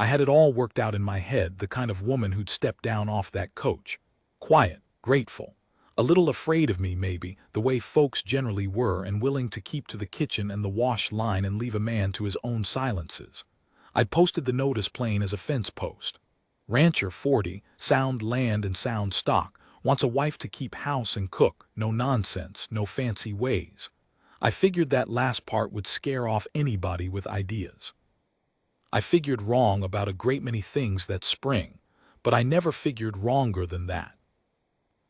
I had it all worked out in my head, the kind of woman who'd step down off that coach. Quiet, grateful, a little afraid of me maybe, the way folks generally were, and willing to keep to the kitchen and the wash line and leave a man to his own silences. I'd posted the notice plain as a fence post. Rancher 40, sound land and sound stock, wants a wife to keep house and cook, no nonsense, no fancy ways. I figured that last part would scare off anybody with ideas. I figured wrong about a great many things that spring, but I never figured wronger than that.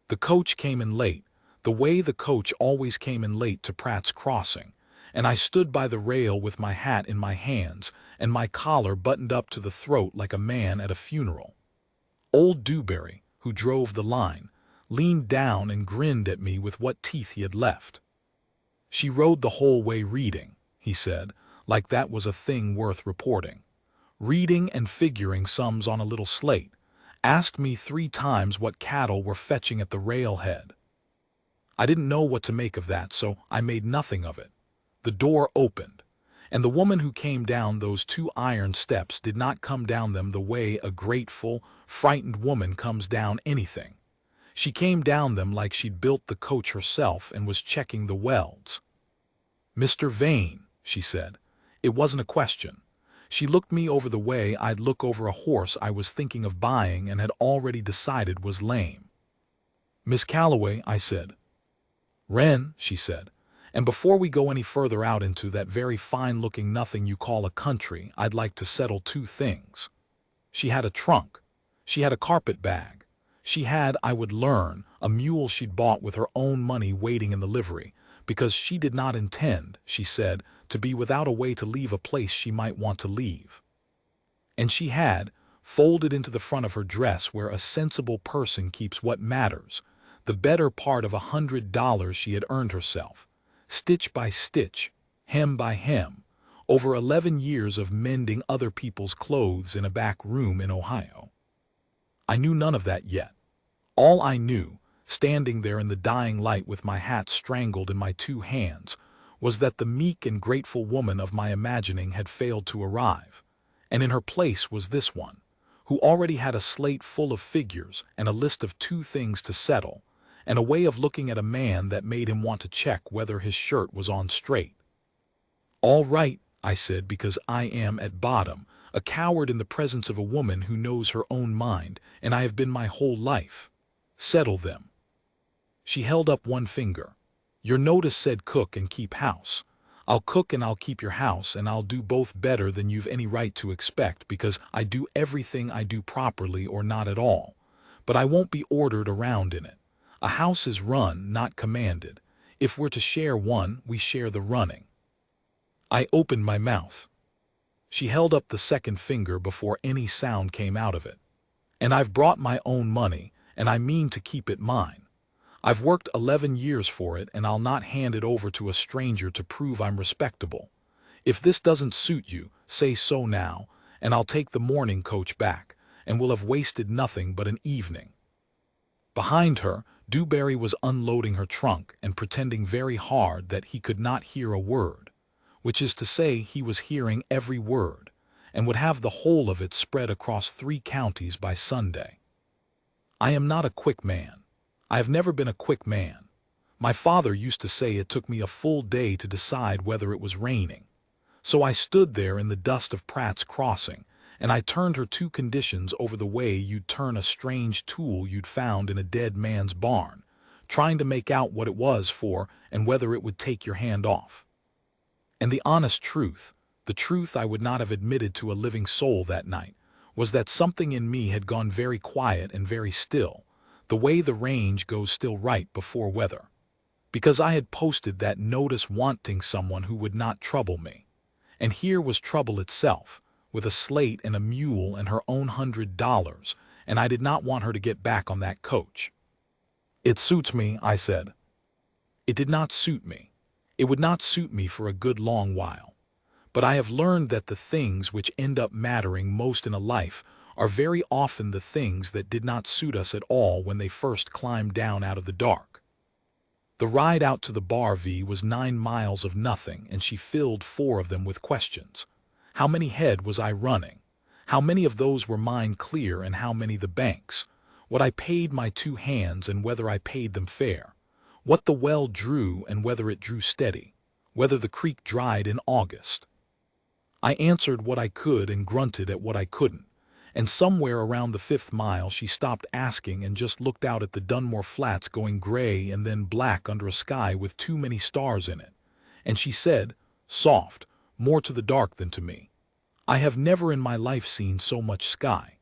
The coach came in late, the way the coach always came in late to Pratt's Crossing, and I stood by the rail with my hat in my hands and my collar buttoned up to the throat like a man at a funeral. Old Dewberry, who drove the line, leaned down and grinned at me with what teeth he had left. "She rode the whole way reading," he said, like that was a thing worth reporting. "Reading and figuring sums on a little slate. Asked me 3 times what cattle were fetching at the railhead." I didn't know what to make of that, so I made nothing of it. The door opened, and the woman who came down those 2 iron steps did not come down them the way a grateful, frightened woman comes down anything. She came down them like she'd built the coach herself and was checking the welds. "Mr. Vane," she said. It wasn't a question. She looked me over the way I'd look over a horse I was thinking of buying and had already decided was lame. "Miss Calloway," I said. "Wren," she said, "and before we go any further out into that very fine-looking nothing you call a country, I'd like to settle 2 things." She had a trunk. She had a carpet bag. She had, I would learn, a mule she'd bought with her own money waiting in the livery, because she did not intend, she said, to be without a way to leave a place she might want to leave. And she had, folded into the front of her dress where a sensible person keeps what matters, the better part of $100 she had earned herself, stitch by stitch, hem by hem, over 11 years of mending other people's clothes in a back room in Ohio. I knew none of that yet. All I knew, standing there in the dying light with my hat strangled in my 2 hands, was that the meek and grateful woman of my imagining had failed to arrive, and in her place was this one, who already had a slate full of figures and a list of 2 things to settle, and a way of looking at a man that made him want to check whether his shirt was on straight. "All right," I said, because I am, at bottom, a coward in the presence of a woman who knows her own mind, and I have been my whole life. "Settle them." She held up 1 finger. "Your notice said cook and keep house. I'll cook and I'll keep your house, and I'll do both better than you've any right to expect, because I do everything I do properly or not at all. But I won't be ordered around in it. A house is run, not commanded. If we're to share one, we share the running." I opened my mouth. She held up the 2nd finger before any sound came out of it. "And I've brought my own money, and I mean to keep it mine. I've worked 11 years for it, and I'll not hand it over to a stranger to prove I'm respectable. If this doesn't suit you, say so now, and I'll take the morning coach back, and we'll have wasted nothing but an evening." Behind her, Dewberry was unloading her trunk and pretending very hard that he could not hear a word, which is to say he was hearing every word, and would have the whole of it spread across 3 counties by Sunday. I am not a quick man. I have never been a quick man. My father used to say it took me a full day to decide whether it was raining. So I stood there in the dust of Pratt's Crossing, and I turned her 2 conditions over the way you'd turn a strange tool you'd found in a dead man's barn, trying to make out what it was for and whether it would take your hand off. And the honest truth, the truth I would not have admitted to a living soul that night, was that something in me had gone very quiet and very still, the way the range goes still right before weather. Because I had posted that notice wanting someone who would not trouble me. And here was trouble itself, with a slate and a mule and her own $100, and I did not want her to get back on that coach. "It suits me," I said. It did not suit me. It would not suit me for a good long while. But I have learned that the things which end up mattering most in a life are very often the things that did not suit us at all when they first climbed down out of the dark. The ride out to the bar was 9 miles of nothing, and she filled 4 of them with questions. How many head was I running? How many of those were mine clear and how many the bank's? What I paid my 2 hands and whether I paid them fair? What the well drew and whether it drew steady? Whether the creek dried in August? I answered what I could and grunted at what I couldn't. And somewhere around the 5th mile she stopped asking and just looked out at the Dunmore Flats going gray and then black under a sky with too many stars in it. And she said, soft, more to the dark than to me, I have never in my life seen so much sky.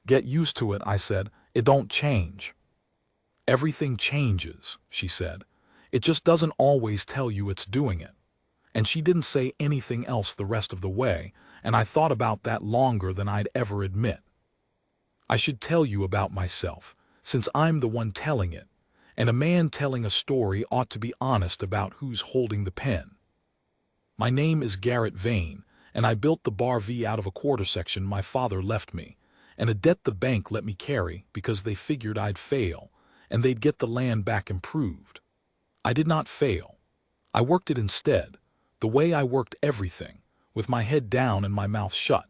Get used to it, I said. It don't change. Everything changes, she said. It just doesn't always tell you it's doing it. And she didn't say anything else the rest of the way, and I thought about that longer than I'd ever admit. I should tell you about myself, since I'm the one telling it, and a man telling a story ought to be honest about who's holding the pen. My name is Garrett Vane, and I built the Bar V out of a quarter section my father left me, and a debt the bank let me carry because they figured I'd fail, and they'd get the land back improved. I did not fail. I worked it instead, the way I worked everything, with my head down and my mouth shut,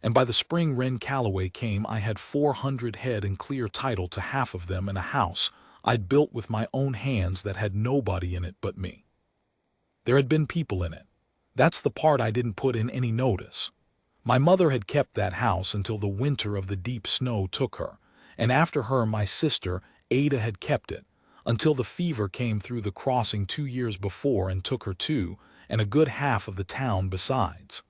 and by the spring Ren Calloway came I had 400 head and clear title to half of them in a house I'd built with my own hands that had nobody in it but me. There had been people in it. That's the part I didn't put in any notice. My mother had kept that house until the winter of the deep snow took her, and after her my sister, Ada, had kept it, until the fever came through the crossing 2 years before and took her too, and a good half of the town besides.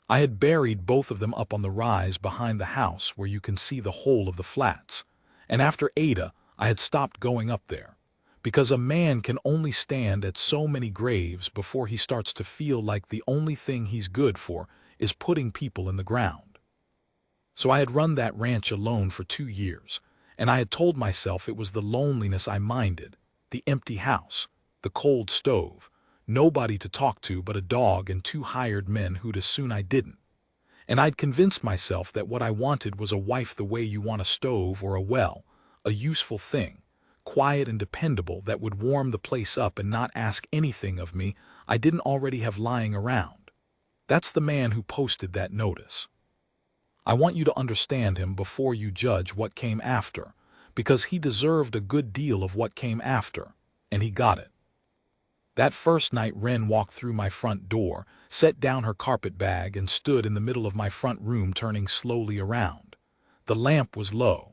I had buried both of them up on the rise behind the house where you can see the whole of the flats, and after Ada I had stopped going up there, because a man can only stand at so many graves before he starts to feel like the only thing he's good for is putting people in the ground. So I had run that ranch alone for 2 years, and I had told myself it was the loneliness I minded, the empty house, the cold stove, nobody to talk to but a dog and 2 hired men who'd as soon I didn't. And I'd convinced myself that what I wanted was a wife the way you want a stove or a well, a useful thing, quiet and dependable that would warm the place up and not ask anything of me I didn't already have lying around. That's the man who posted that notice. I want you to understand him before you judge what came after, because he deserved a good deal of what came after, and he got it. That first night Wren walked through my front door, set down her carpet bag, and stood in the middle of my front room turning slowly around. The lamp was low.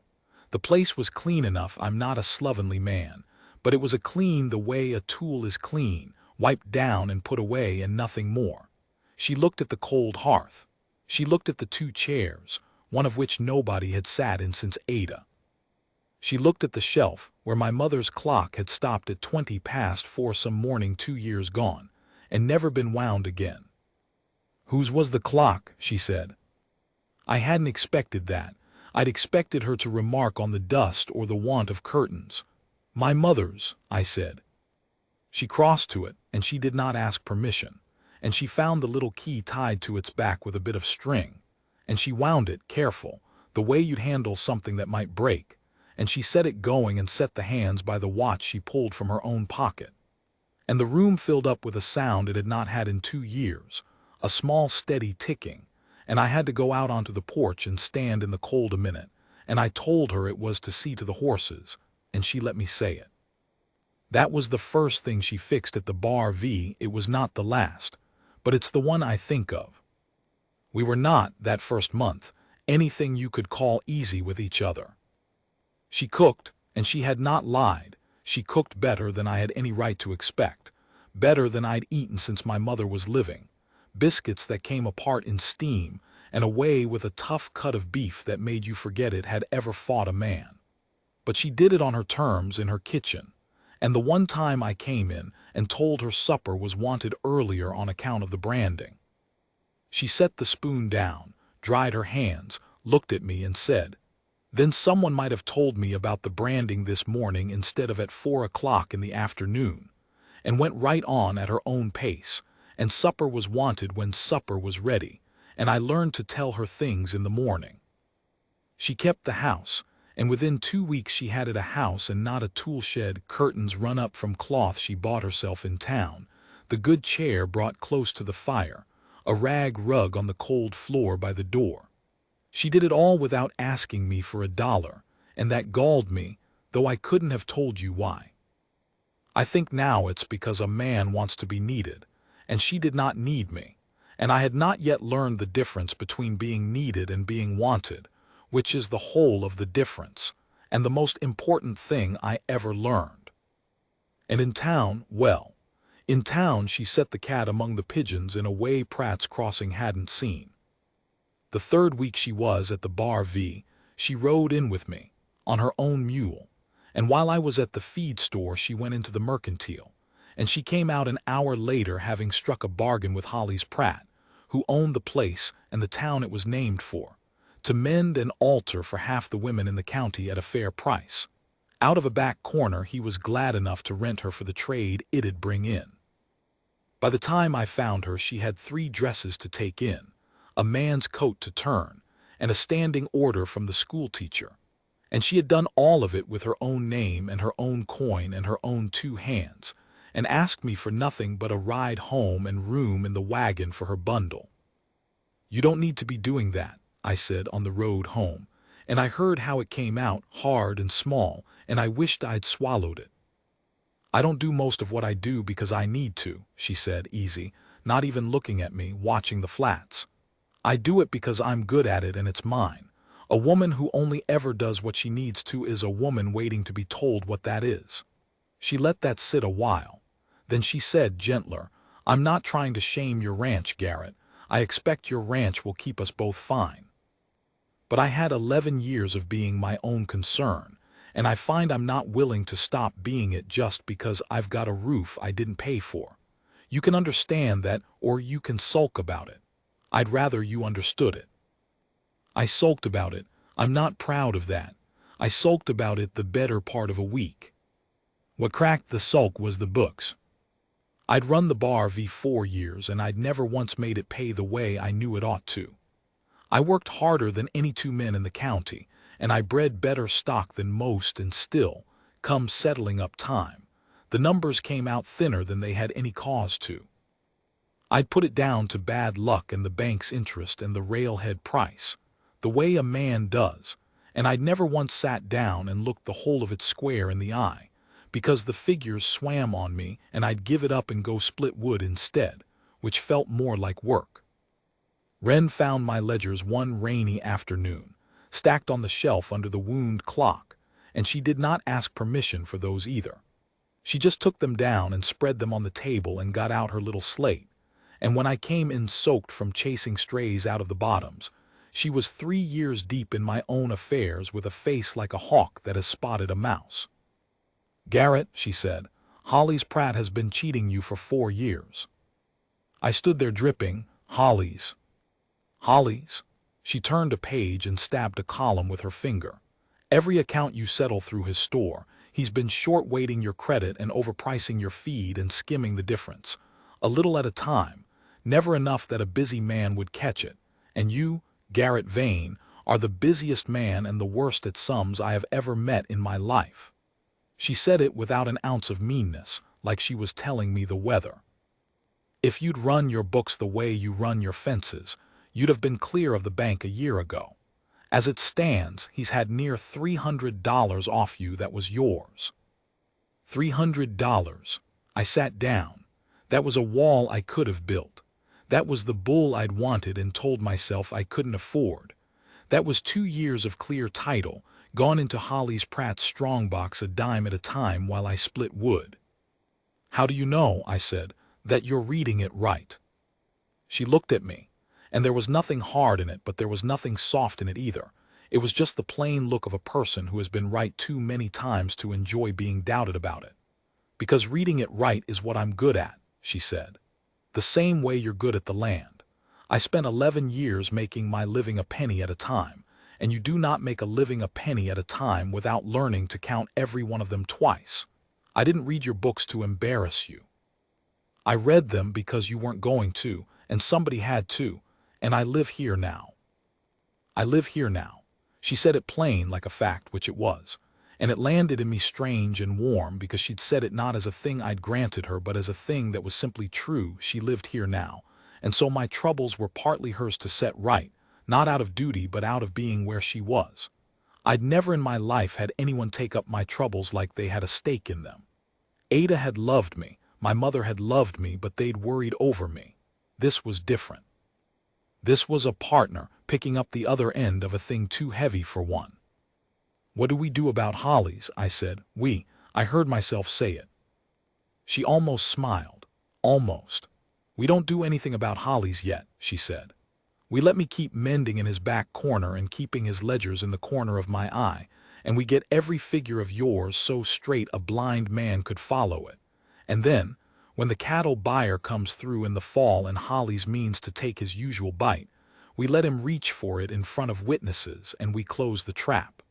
The place was clean enough. I'm not a slovenly man, but it was a clean the way a tool is clean, wiped down and put away and nothing more. She looked at the cold hearth. She looked at the 2 chairs, one of which nobody had sat in since Ada. She looked at the shelf where my mother's clock had stopped at 4:20 some morning 2 years gone, and never been wound again. Whose was the clock? She said. I hadn't expected that. I'd expected her to remark on the dust or the want of curtains. My mother's, I said. She crossed to it, and she did not ask permission, and she found the little key tied to its back with a bit of string, and she wound it, careful, the way you'd handle something that might break, and she set it going and set the hands by the watch she pulled from her own pocket. And the room filled up with a sound it had not had in 2 years, a small steady ticking, and I had to go out onto the porch and stand in the cold a minute, and I told her it was to see to the horses, and she let me say it. That was the first thing she fixed at the Bar V. It was not the last, but it's the one I think of. We were not, that first month, anything you could call easy with each other. She cooked, and she had not lied. She cooked better than I had any right to expect, better than I'd eaten since my mother was living. Biscuits that came apart in steam, and away with a tough cut of beef that made you forget it had ever fought a man. But she did it on her terms in her kitchen, and the one time I came in and told her supper was wanted earlier on account of the branding. She set the spoon down, dried her hands, looked at me and said, "Then someone might have told me about the branding this morning instead of at 4 o'clock in the afternoon," and went right on at her own pace, and supper was wanted when supper was ready, and I learned to tell her things in the morning. She kept the house, and within 2 weeks she had it a house and not a tool shed, curtains run up from cloth she bought herself in town, the good chair brought close to the fire, a rag rug on the cold floor by the door, She did it all without asking me for $1, and that galled me, though I couldn't have told you why. I think now it's because a man wants to be needed, and she did not need me, and I had not yet learned the difference between being needed and being wanted, which is the whole of the difference, and the most important thing I ever learned. And in town, well, in town she set the cat among the pigeons in a way Pratt's Crossing hadn't seen. The third week she was at the bar she rode in with me, on her own mule, and while I was at the feed store she went into the mercantile, and she came out an hour later having struck a bargain with Hollis Pratt, who owned the place and the town it was named for, to mend and alter for half the women in the county at a fair price. Out of a back corner he was glad enough to rent her for the trade it'd bring in. By the time I found her she had 3 dresses to take in, a man's coat to turn, and a standing order from the schoolteacher. And she had done all of it with her own name and her own coin and her own 2 hands, and asked me for nothing but a ride home and room in the wagon for her bundle. "You don't need to be doing that," I said on the road home, and I heard how it came out, hard and small, and I wished I'd swallowed it. "I don't do most of what I do because I need to," she said, easy, not even looking at me, watching the flats. "I do it because I'm good at it and it's mine. A woman who only ever does what she needs to is a woman waiting to be told what that is." She let that sit a while. Then she said, gentler, "I'm not trying to shame your ranch, Garrett. I expect your ranch will keep us both fine. But I had 11 years of being my own concern, and I find I'm not willing to stop being it just because I've got a roof I didn't pay for. You can understand that, or you can sulk about it. I'd rather you understood it." I sulked about it. I'm not proud of that. I sulked about it the better part of a week. What cracked the sulk was the books. I'd run the bar 4 years, and I'd never once made it pay the way I knew it ought to. I worked harder than any 2 men in the county, and I bred better stock than most, and still, come settling up time, the numbers came out thinner than they had any cause to. I'd put it down to bad luck and the bank's interest and the railhead price, the way a man does, and I'd never once sat down and looked the whole of it square in the eye, because the figures swam on me and I'd give it up and go split wood instead, which felt more like work. Wren found my ledgers one rainy afternoon, stacked on the shelf under the wound clock, and she did not ask permission for those either. She just took them down and spread them on the table and got out her little slate, and when I came in soaked from chasing strays out of the bottoms, she was 3 years deep in my own affairs with a face like a hawk that has spotted a mouse. "Garrett," she said, "Hollis Pratt has been cheating you for 4 years." I stood there dripping. Hollis. Hollis? She turned a page and stabbed a column with her finger. "Every account you settle through his store, he's been short-weighting your credit and overpricing your feed and skimming the difference, a little at a time, never enough that a busy man would catch it, and you, Garrett Vane, are the busiest man and the worst at sums I have ever met in my life." She said it without an ounce of meanness, like she was telling me the weather. "If you'd run your books the way you run your fences, you'd have been clear of the bank a year ago. As it stands, he's had near $300 off you that was yours." $300. I sat down. That was a wall I could have built. That was the bull I'd wanted and told myself I couldn't afford. That was 2 years of clear title, gone into Hollis Pratt's strongbox a dime at a time while I split wood. "How do you know," I said, "that you're reading it right?" She looked at me, and there was nothing hard in it, but there was nothing soft in it either. It was just the plain look of a person who has been right too many times to enjoy being doubted about it. "Because reading it right is what I'm good at," she said. "The same way you're good at the land. I spent 11 years making my living a penny at a time, and you do not make a living a penny at a time without learning to count every one of them twice. I didn't read your books to embarrass you. I read them because you weren't going to, and somebody had to, and I live here now. I live here now." She said it plain like a fact, which it was, and it landed in me strange and warm because she'd said it not as a thing I'd granted her but as a thing that was simply true. She lived here now, and so my troubles were partly hers to set right, not out of duty but out of being where she was. I'd never in my life had anyone take up my troubles like they had a stake in them. Ada had loved me, my mother had loved me, but they'd worried over me. This was different. This was a partner picking up the other end of a thing too heavy for one. "What do we do about Hollies?" I said. I heard myself say it. She almost smiled. Almost. "We don't do anything about Hollies yet," she said. "We let me keep mending in his back corner and keeping his ledgers in the corner of my eye, and we get every figure of yours so straight a blind man could follow it. And then, when the cattle buyer comes through in the fall and Hollies means to take his usual bite, we let him reach for it in front of witnesses and we close the trap."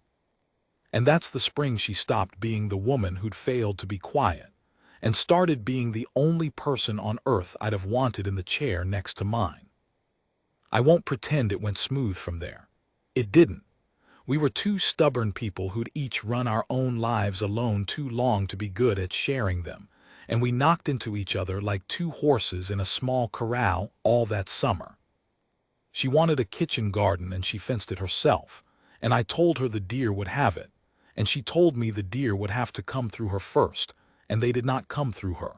And that's the spring she stopped being the woman who'd failed to be quiet and started being the only person on earth I'd have wanted in the chair next to mine. I won't pretend it went smooth from there. It didn't. We were two stubborn people who'd each run our own lives alone too long to be good at sharing them, and we knocked into each other like two horses in a small corral all that summer. She wanted a kitchen garden and she fenced it herself, and I told her the deer would have it, and she told me the deer would have to come through her first, and they did not come through her.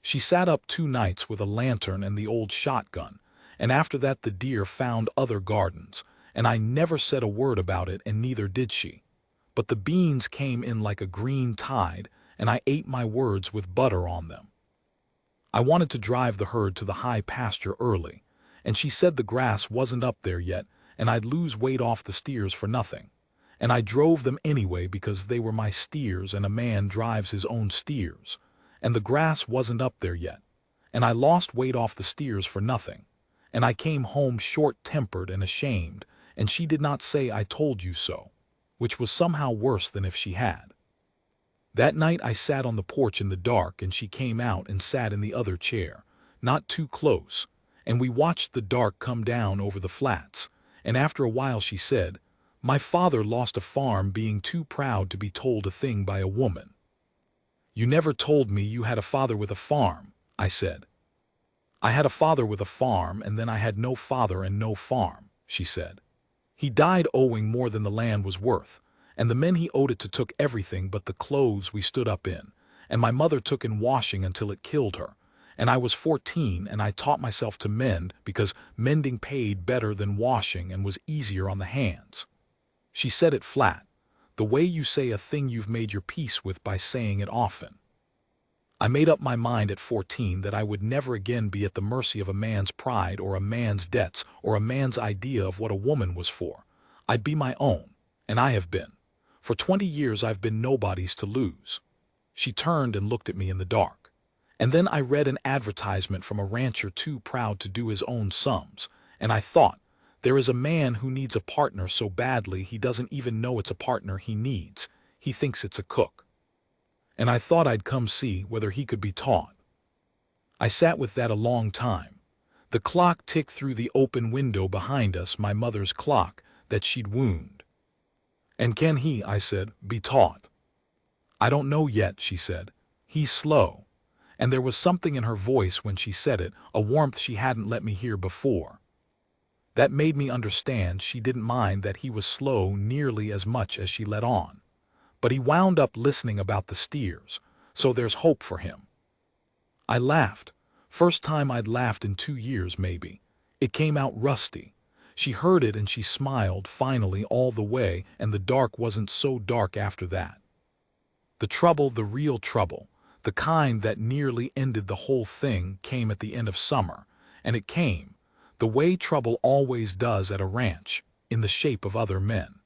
She sat up 2 nights with a lantern and the old shotgun, and after that the deer found other gardens, and I never said a word about it and neither did she. But the beans came in like a green tide, and I ate my words with butter on them. I wanted to drive the herd to the high pasture early, and she said the grass wasn't up there yet, and I'd lose weight off the steers for nothing. And I drove them anyway because they were my steers and a man drives his own steers. And the grass wasn't up there yet. And I lost weight off the steers for nothing. And I came home short-tempered and ashamed, and she did not say "I told you so," which was somehow worse than if she had. That night I sat on the porch in the dark and she came out and sat in the other chair, not too close, and we watched the dark come down over the flats, and after a while she said, "My father lost a farm being too proud to be told a thing by a woman." "You never told me you had a father with a farm," I said. "I had a father with a farm, and then I had no father and no farm," she said. "He died owing more than the land was worth, and the men he owed it to took everything but the clothes we stood up in, and my mother took in washing until it killed her, and I was 14 and I taught myself to mend because mending paid better than washing and was easier on the hands." She said it flat, the way you say a thing you've made your peace with by saying it often. I made up my mind at 14 that I would never again be at the mercy of a man's pride or a man's debts or a man's idea of what a woman was for. I'd be my own, and I have been. For 20 years I've been nobody's to lose. She turned and looked at me in the dark. And then I read an advertisement from a rancher too proud to do his own sums, and I thought, there is a man who needs a partner so badly he doesn't even know it's a partner he needs. He thinks it's a cook. And I thought I'd come see whether he could be taught. I sat with that a long time. The clock ticked through the open window behind us, my mother's clock that she'd wound. "And can he," I said, "be taught?" "I don't know yet," she said. "He's slow." And there was something in her voice when she said it, a warmth she hadn't let me hear before. That made me understand she didn't mind that he was slow nearly as much as she let on. But he wound up listening about the steers, so there's hope for him. I laughed. First time I'd laughed in 2 years, maybe. It came out rusty. She heard it and she smiled finally all the way, and the dark wasn't so dark after that. The trouble, the real trouble, the kind that nearly ended the whole thing, came at the end of summer, and it came the way trouble always does at a ranch, in the shape of other men.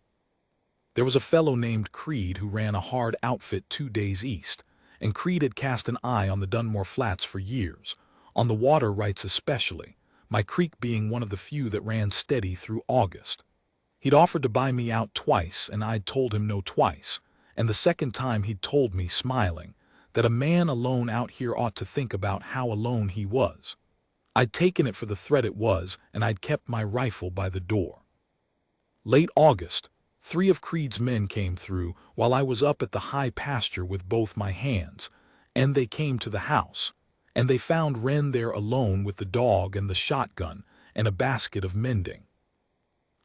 There was a fellow named Creed who ran a hard outfit 2 days east, and Creed had cast an eye on the Dunmore Flats for years, on the water rights especially, my creek being one of the few that ran steady through August. He'd offered to buy me out twice, and I'd told him no twice, and the second time he'd told me, smiling, that a man alone out here ought to think about how alone he was. I'd taken it for the threat it was, and I'd kept my rifle by the door. Late August, 3 of Creed's men came through while I was up at the high pasture with both my hands, and they came to the house, and they found Wren there alone with the dog and the shotgun and a basket of mending.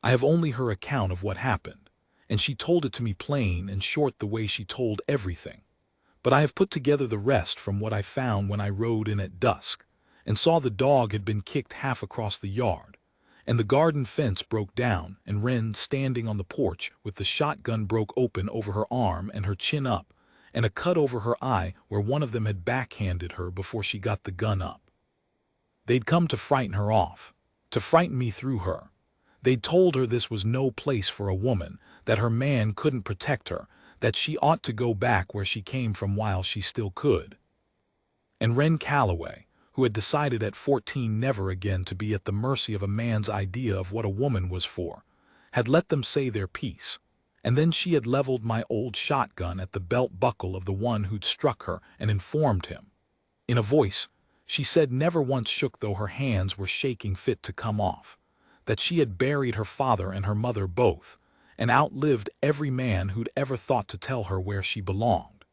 I have only her account of what happened, and she told it to me plain and short the way she told everything. But I have put together the rest from what I found when I rode in at dusk, and saw the dog had been kicked half across the yard, and the garden fence broke down, and Wren standing on the porch with the shotgun broke open over her arm and her chin up, and a cut over her eye where one of them had backhanded her before she got the gun up. They'd come to frighten her off, to frighten me through her. They'd told her this was no place for a woman, that her man couldn't protect her, that she ought to go back where she came from while she still could. And Wren Calloway, who had decided at 14 never again to be at the mercy of a man's idea of what a woman was for, had let them say their piece, and then she had leveled my old shotgun at the belt buckle of the one who'd struck her and informed him. In a voice she said never once shook though her hands were shaking fit to come off, that she had buried her father and her mother both, and outlived every man who'd ever thought to tell her where she belonged,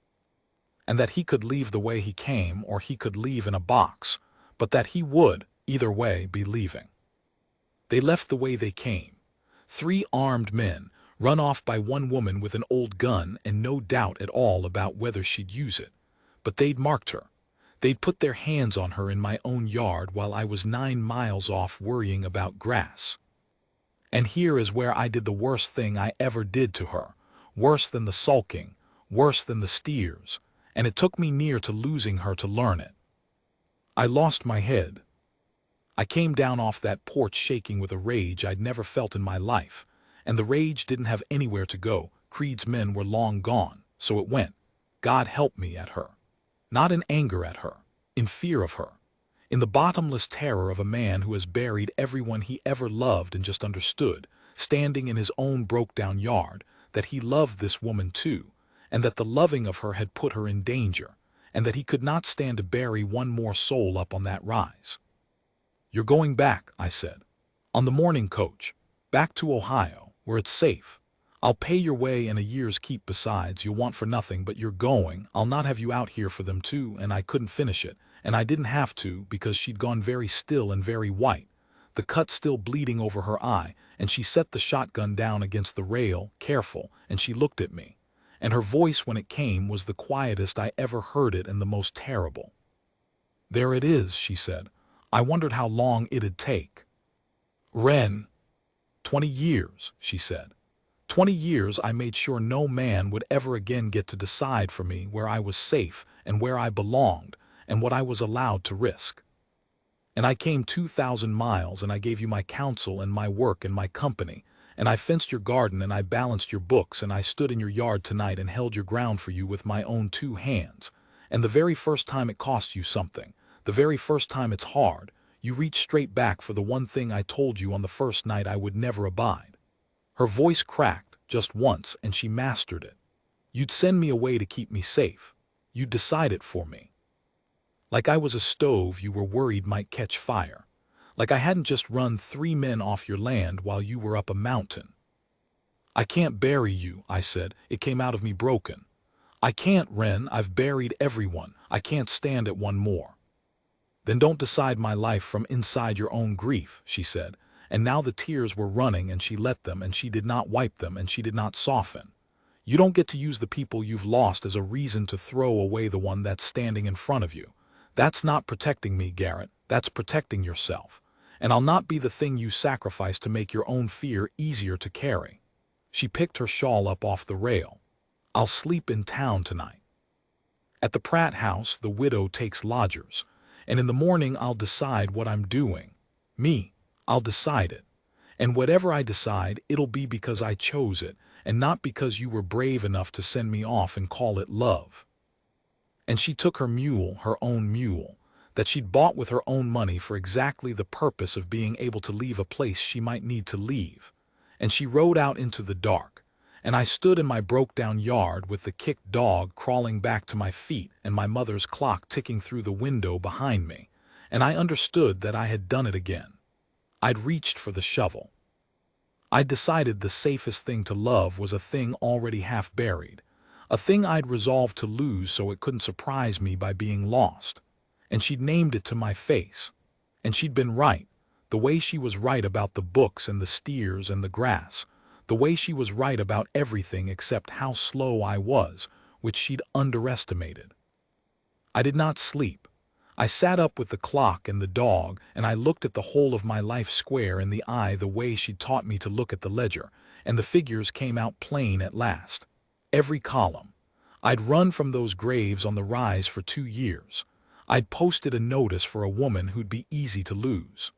and that he could leave the way he came or he could leave in a box, but that he would, either way, be leaving. They left the way they came. 3 armed men, run off by one woman with an old gun and no doubt at all about whether she'd use it, but they'd marked her. They'd put their hands on her in my own yard while I was 9 miles off worrying about grass. And here is where I did the worst thing I ever did to her, worse than the sulking, worse than the steers, and it took me near to losing her to learn it. I lost my head. I came down off that porch shaking with a rage I'd never felt in my life, and the rage didn't have anywhere to go. Creed's men were long gone, so it went, God help me, at her. Not in anger at her, in fear of her, in the bottomless terror of a man who has buried everyone he ever loved and just understood, standing in his own broke-down yard, that he loved this woman too, and that the loving of her had put her in danger, and that he could not stand to bury one more soul up on that rise. You're going back, I said, on the morning coach, back to Ohio, where it's safe. I'll pay your way and a year's keep besides. You'll want for nothing, but you're going. I'll not have you out here for them too. And I couldn't finish it, and I didn't have to because she'd gone very still and very white, the cut still bleeding over her eye, and she set the shotgun down against the rail, careful, and she looked at me, and her voice when it came was the quietest I ever heard it and the most terrible. There it is, she said. I wondered how long it'd take. Wren. 20 years, she said. 20 years I made sure no man would ever again get to decide for me where I was safe and where I belonged and what I was allowed to risk. And I came 2,000 miles and I gave you my counsel and my work and my company, and I fenced your garden and I balanced your books and I stood in your yard tonight and held your ground for you with my own 2 hands. And the very first time it costs you something, the very first time it's hard, you reach straight back for the one thing I told you on the first night I would never abide. Her voice cracked just once and she mastered it. You'd send me away to keep me safe. You'd decide it for me. Like I was a stove you were worried might catch fire. Like I hadn't just run 3 men off your land while you were up a mountain. I can't bury you, I said. It came out of me broken. I can't, Wren. I've buried everyone. I can't stand at one more. Then don't decide my life from inside your own grief, she said. And now the tears were running and she let them and she did not wipe them and she did not soften. You don't get to use the people you've lost as a reason to throw away the one that's standing in front of you. That's not protecting me, Garrett. That's protecting yourself. And I'll not be the thing you sacrifice to make your own fear easier to carry. She picked her shawl up off the rail. I'll sleep in town tonight. At the Pratt house, the widow takes lodgers, and in the morning I'll decide what I'm doing. Me. I'll decide it. And whatever I decide, it'll be because I chose it, and not because you were brave enough to send me off and call it love. And she took her mule, her own mule, that she'd bought with her own money for exactly the purpose of being able to leave a place she might need to leave. And she rode out into the dark, and I stood in my broke-down yard with the kicked dog crawling back to my feet and my mother's clock ticking through the window behind me, and I understood that I had done it again. I'd reached for the shovel. I'd decided the safest thing to love was a thing already half buried, a thing I'd resolved to lose so it couldn't surprise me by being lost. And she'd named it to my face. And she'd been right. The way she was right about the books and the steers and the grass. The way she was right about everything except how slow I was, which she'd underestimated. I did not sleep. I sat up with the clock and the dog, and I looked at the whole of my life square in the eye the way she'd taught me to look at the ledger, and the figures came out plain at last. Every column. I'd run from those graves on the rise for 2 years. I'd posted a notice for a woman who'd be easy to lose.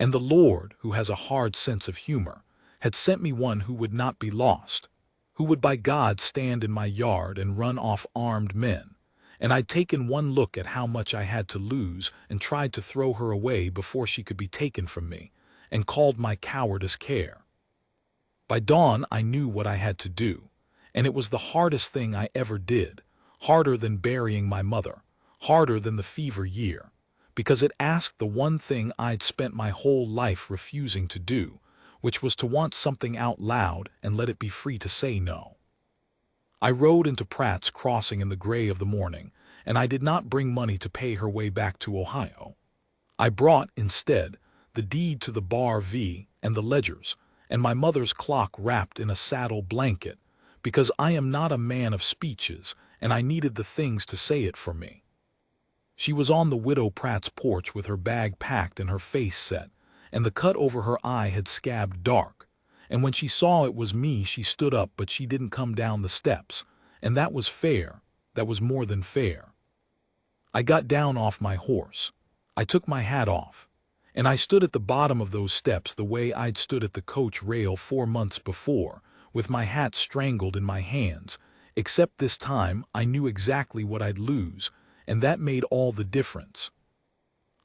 And the Lord, who has a hard sense of humor, had sent me one who would not be lost, who would by God stand in my yard and run off armed men. And I'd taken one look at how much I had to lose and tried to throw her away before she could be taken from me, and called my cowardice care. By dawn I knew what I had to do, and it was the hardest thing I ever did, harder than burying my mother, harder than the fever year, because it asked the one thing I'd spent my whole life refusing to do, which was to want something out loud and let it be free to say no. I rode into Pratt's Crossing in the gray of the morning, and I did not bring money to pay her way back to Ohio. I brought, instead, the deed to the Bar V and the ledgers, and my mother's clock wrapped in a saddle blanket, because I am not a man of speeches, and I needed the things to say it for me. She was on the Widow Pratt's porch with her bag packed and her face set, and the cut over her eye had scabbed dark. And when she saw it was me, she stood up, but she didn't come down the steps. And that was fair. That was more than fair. I got down off my horse. I took my hat off. And I stood at the bottom of those steps the way I'd stood at the coach rail 4 months before, with my hat strangled in my hands, except this time I knew exactly what I'd lose, and that made all the difference.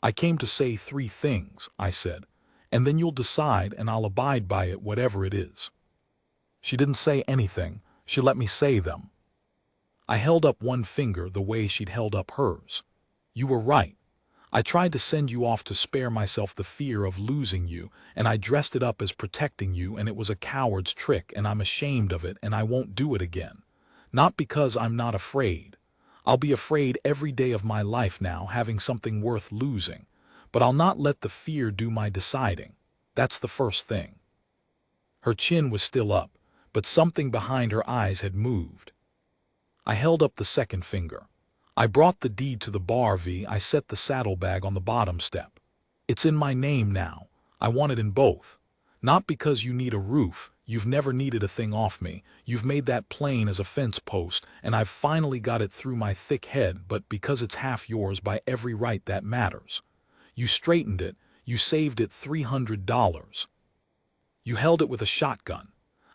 I came to say 3 things, I said, and then you'll decide and I'll abide by it, whatever it is. She didn't say anything. She let me say them. I held up one finger the way she'd held up hers. You were right. I tried to send you off to spare myself the fear of losing you, and I dressed it up as protecting you, and it was a coward's trick, and I'm ashamed of it, and I won't do it again. Not because I'm not afraid. I'll be afraid every day of my life now, having something worth losing. But I'll not let the fear do my deciding. That's the first thing. Her chin was still up, but something behind her eyes had moved. I held up the second finger. I brought the deed to the Bar V. I set the saddlebag on the bottom step. It's in my name now. I want it in both. Not because you need a roof. You've never needed a thing off me. You've made that plain as a fence post, and I've finally got it through my thick head, but because it's half yours by every right that matters. You straightened it. You saved it $300. You held it with a shotgun.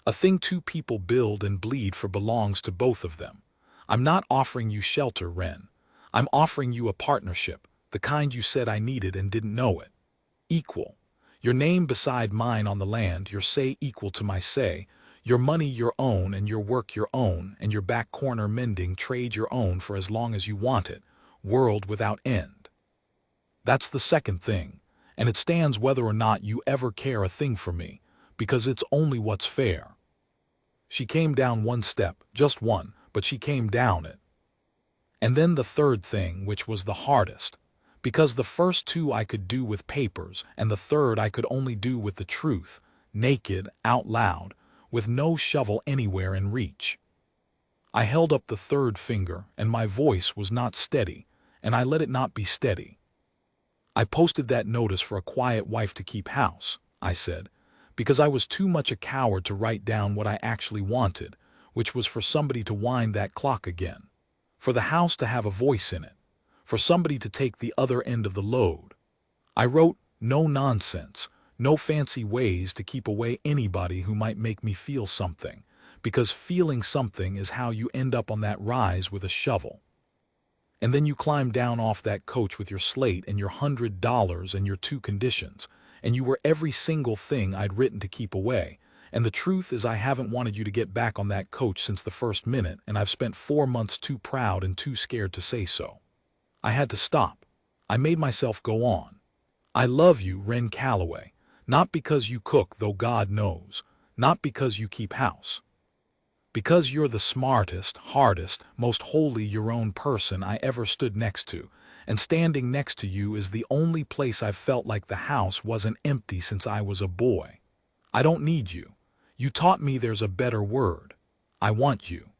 A thing 2 people build and bleed for belongs to both of them. I'm not offering you shelter, Wren. I'm offering you a partnership, the kind you said I needed and didn't know it. Equal. Your name beside mine on the land, your say equal to my say, your money your own and your work your own, and your back corner mending trade your own for as long as you want it, world without end. That's the second thing, and it stands whether or not you ever care a thing for me, because it's only what's fair. She came down 1 step, just one, but she came down it. And then the third thing, which was the hardest, because the first 2 I could do with papers, and the third I could only do with the truth, naked, out loud, with no shovel anywhere in reach. I held up the third finger, and my voice was not steady, and I let it not be steady. I posted that notice for a quiet wife to keep house, I said, because I was too much a coward to write down what I actually wanted, which was for somebody to wind that clock again, for the house to have a voice in it, for somebody to take the other end of the load. I wrote no nonsense, no fancy ways to keep away anybody who might make me feel something, because feeling something is how you end up on that rise with a shovel. And then you climb down off that coach with your slate and your $100 and your 2 conditions, and you were every single thing I'd written to keep away. And the truth is I haven't wanted you to get back on that coach since the first minute, and I've spent 4 months too proud and too scared to say so. I had to stop. I made myself go on. I love you, Wren Calloway, not because you cook, though God knows, not because you keep house. Because you're the smartest, hardest, most wholly your own person I ever stood next to, and standing next to you is the only place I've felt like the house wasn't empty since I was a boy. I don't need you. You taught me there's a better word. I want you.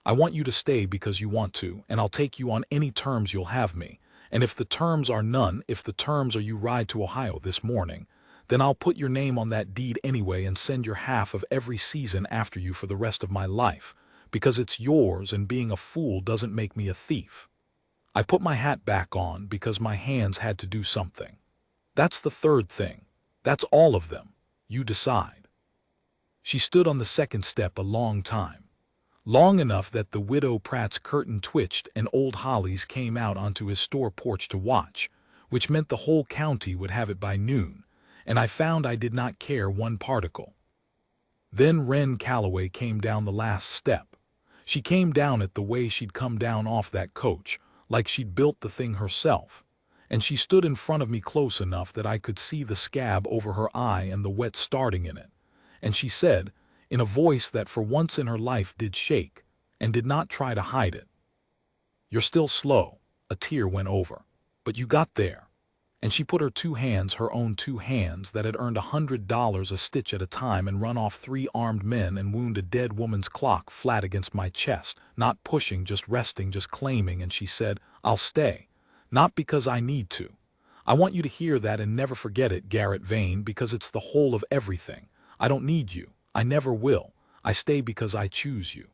I want you to stay because you want to, and I'll take you on any terms you'll have me. And if the terms are none, if the terms are you ride to Ohio this morning, then I'll put your name on that deed anyway and send your half of every season after you for the rest of my life, because it's yours and being a fool doesn't make me a thief. I put my hat back on because my hands had to do something. That's the third thing. That's all of them. You decide. She stood on the second step a long time. Long enough that the widow Pratt's curtain twitched and old Holly's came out onto his store porch to watch, which meant the whole county would have it by noon, and I found I did not care one particle. Then Wren Calloway came down the last step. She came down it the way she'd come down off that coach, like she'd built the thing herself, and she stood in front of me close enough that I could see the scab over her eye and the wet starting in it, and she said, in a voice that for once in her life did shake, and did not try to hide it, "You're still slow." A tear went over. "But you got there." And she put her two hands, her own two hands that had earned $100 a stitch at a time and run off 3 armed men and wound a dead woman's clock flat against my chest, not pushing, just resting, just claiming, and she said, "I'll stay. Not because I need to. I want you to hear that and never forget it, Garrett Vane, because it's the whole of everything. I don't need you. I never will. I stay because I choose you.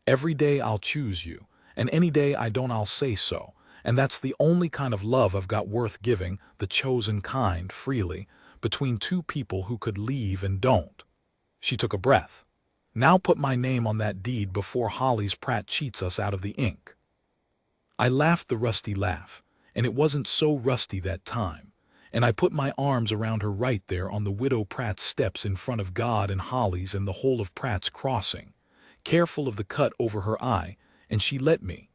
Every day I'll choose you, and any day I don't I'll say so, and that's the only kind of love I've got worth giving, the chosen kind, freely, between two people who could leave and don't." She took a breath. "Now put my name on that deed before Holly's Pratt cheats us out of the ink." I laughed the rusty laugh, and it wasn't so rusty that time, and I put my arms around her right there on the widow Pratt's steps in front of God and Holly's and the whole of Pratt's Crossing, careful of the cut over her eye, and she let me.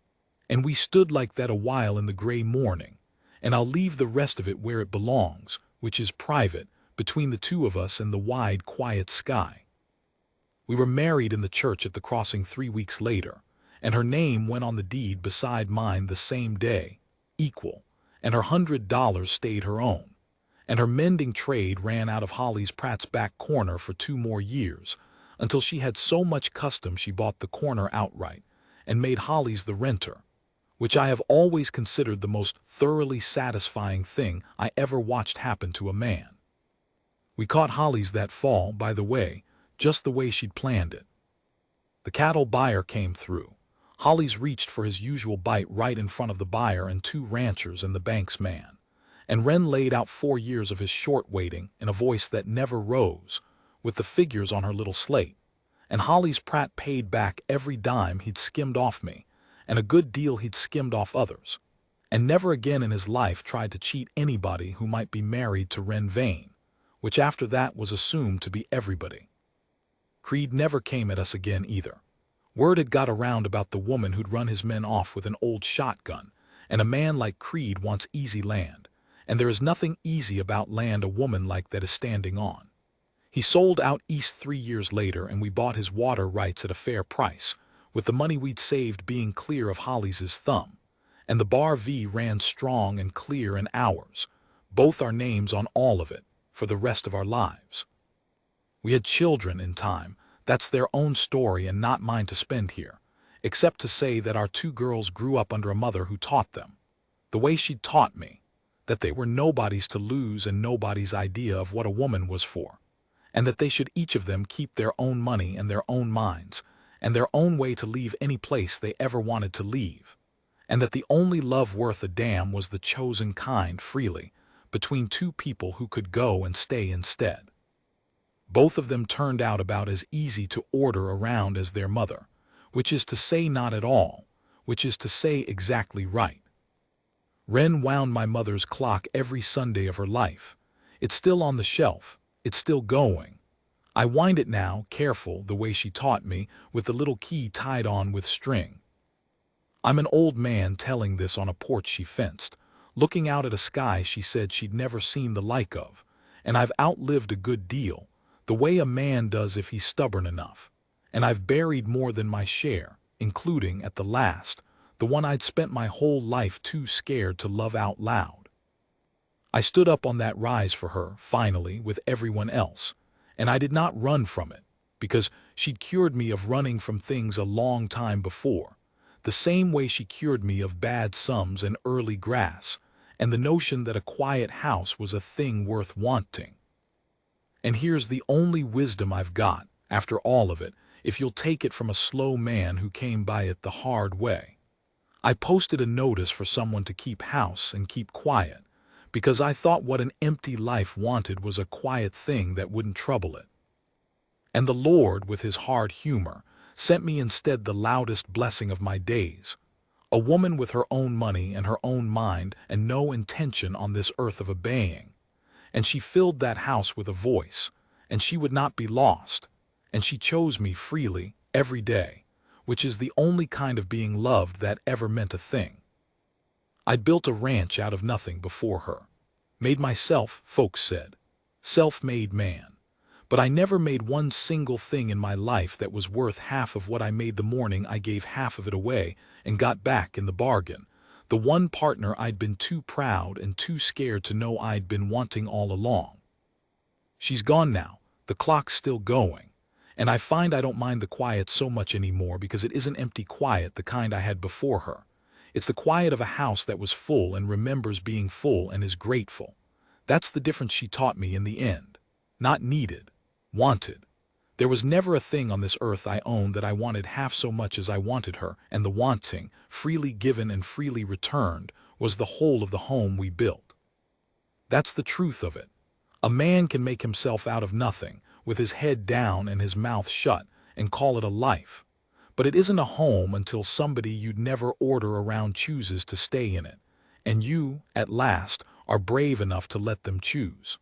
And we stood like that a while in the gray morning, and I'll leave the rest of it where it belongs, which is private, between the two of us and the wide, quiet sky. We were married in the church at the Crossing 3 weeks later, and her name went on the deed beside mine the same day, equal, and her $100 stayed her own. And her mending trade ran out of Holly's Pratt's back corner for 2 more years, until she had so much custom she bought the corner outright, and made Holly's the renter, which I have always considered the most thoroughly satisfying thing I ever watched happen to a man. We caught Holly's that fall, by the way, just the way she'd planned it. The cattle buyer came through. Holly's reached for his usual bite right in front of the buyer and 2 ranchers and the bank's man. And Wren laid out 4 years of his short waiting in a voice that never rose, with the figures on her little slate. And Holly's Pratt paid back every dime he'd skimmed off me, and a good deal he'd skimmed off others, and never again in his life tried to cheat anybody who might be married to Wren Vane, which after that was assumed to be everybody. Creed never came at us again either. Word had got around about the woman who'd run his men off with an old shotgun, and a man like Creed wants easy land, and there is nothing easy about land a woman like that is standing on. He sold out east 3 years later, and we bought his water rights at a fair price, with the money we'd saved being clear of Holly's thumb, and the Bar V ran strong and clear in ours, both our names on all of it, for the rest of our lives. We had children in time. That's their own story and not mine to spend here, except to say that our 2 girls grew up under a mother who taught them, the way she'd taught me, that they were nobody's to lose and nobody's idea of what a woman was for, and that they should each of them keep their own money and their own minds, and their own way to leave any place they ever wanted to leave, and that the only love worth a damn was the chosen kind freely, between 2 people who could go and stay instead. Both of them turned out about as easy to order around as their mother, which is to say not at all, which is to say exactly right. Wren wound my mother's clock every Sunday of her life. It's still on the shelf. It's still going. I wind it now, careful, the way she taught me, with the little key tied on with string. I'm an old man telling this on a porch she fenced, looking out at a sky she said she'd never seen the like of, and I've outlived a good deal, the way a man does if he's stubborn enough, and I've buried more than my share, including, at the last, the one I'd spent my whole life too scared to love out loud. I stood up on that rise for her, finally, with everyone else, and I did not run from it, because she'd cured me of running from things a long time before, the same way she cured me of bad sums and early grass, and the notion that a quiet house was a thing worth wanting. And here's the only wisdom I've got, after all of it, if you'll take it from a slow man who came by it the hard way. I posted a notice for someone to keep house and keep quiet, because I thought what an empty life wanted was a quiet thing that wouldn't trouble it. And the Lord, with his hard humor, sent me instead the loudest blessing of my days, a woman with her own money and her own mind and no intention on this earth of obeying. And she filled that house with a voice, and she would not be lost, and she chose me freely every day, which is the only kind of being loved that ever meant a thing. I'd built a ranch out of nothing before her. Made myself, folks said. Self-made man. But I never made one single thing in my life that was worth half of what I made the morning I gave half of it away and got back in the bargain. The one partner I'd been too proud and too scared to know I'd been wanting all along. She's gone now, the clock's still going, and I find I don't mind the quiet so much anymore because it isn't empty quiet the kind I had before her. It's the quiet of a house that was full and remembers being full and is grateful. That's the difference she taught me in the end. Not needed, wanted. There was never a thing on this earth I owned that I wanted half so much as I wanted her, and the wanting, freely given and freely returned, was the whole of the home we built. That's the truth of it. A man can make himself out of nothing, with his head down and his mouth shut, and call it a life. But it isn't a home until somebody you'd never order around chooses to stay in it, and you, at last, are brave enough to let them choose.